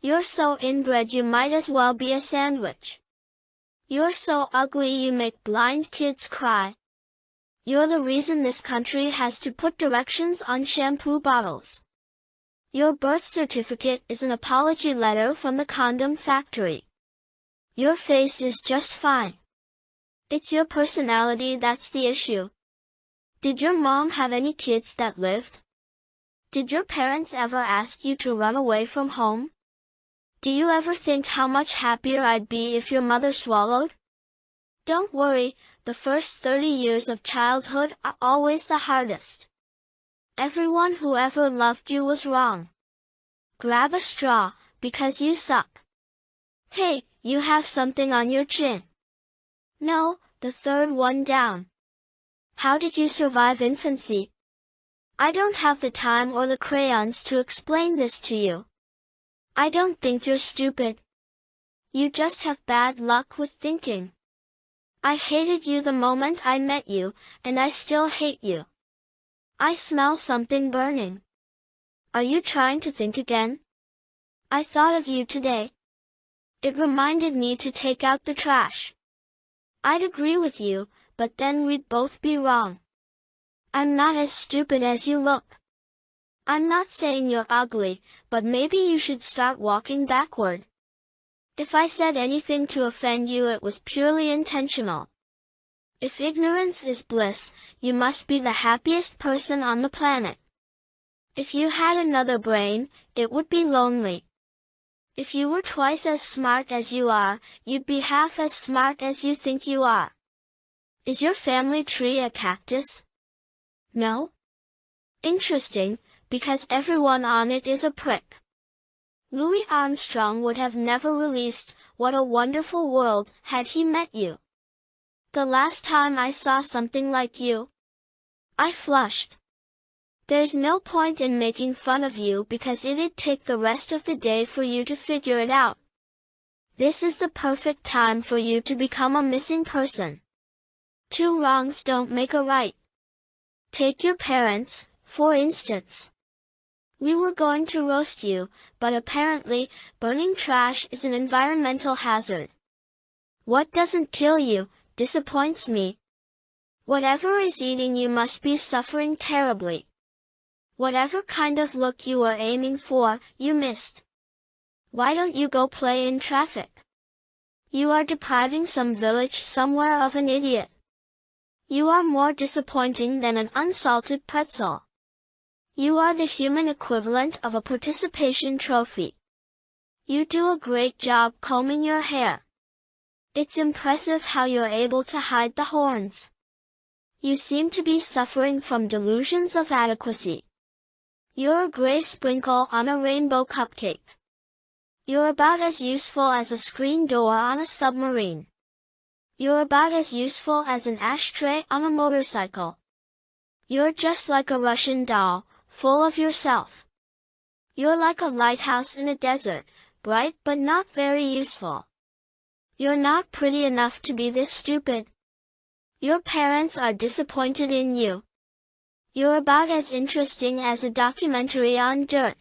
You're so inbred you might as well be a sandwich. You're so ugly you make blind kids cry. You're the reason this country has to put directions on shampoo bottles. Your birth certificate is an apology letter from the condom factory. Your face is just fine. It's your personality that's the issue. Did your mom have any kids that lived? Did your parents ever ask you to run away from home? Do you ever think how much happier I'd be if your mother swallowed? Don't worry, the first 30 years of childhood are always the hardest. Everyone who ever loved you was wrong. Grab a straw, because you suck. Hey, you have something on your chin. No, the third one down. How did you survive infancy? I don't have the time or the crayons to explain this to you. I don't think you're stupid. You just have bad luck with thinking. I hated you the moment I met you, and I still hate you. I smell something burning. Are you trying to think again? I thought of you today. It reminded me to take out the trash. I'd agree with you, but then we'd both be wrong. I'm not as stupid as you look. I'm not saying you're ugly, but maybe you should start walking backward. If I said anything to offend you, it was purely intentional. If ignorance is bliss, you must be the happiest person on the planet. If you had another brain, it would be lonely. If you were twice as smart as you are, you'd be half as smart as you think you are. Is your family tree a cactus? No? Interesting, because everyone on it is a prick. Louis Armstrong would have never released "What a Wonderful World" had he met you. The last time I saw something like you, I flushed. There's no point in making fun of you because it'd take the rest of the day for you to figure it out. This is the perfect time for you to become a missing person. Two wrongs don't make a right. Take your parents, for instance. We were going to roast you, but apparently, burning trash is an environmental hazard. What doesn't kill you disappoints me. Whatever is eating you must be suffering terribly. Whatever kind of look you were aiming for, you missed. Why don't you go play in traffic? You are depriving some village somewhere of an idiot. You are more disappointing than an unsalted pretzel. You are the human equivalent of a participation trophy. You do a great job combing your hair. It's impressive how you're able to hide the horns. You seem to be suffering from delusions of adequacy. You're a gray sprinkle on a rainbow cupcake. You're about as useful as a screen door on a submarine. You're about as useful as an ashtray on a motorcycle. You're just like a Russian doll, full of yourself. You're like a lighthouse in a desert, bright but not very useful. You're not pretty enough to be this stupid. Your parents are disappointed in you. You're about as interesting as a documentary on dirt.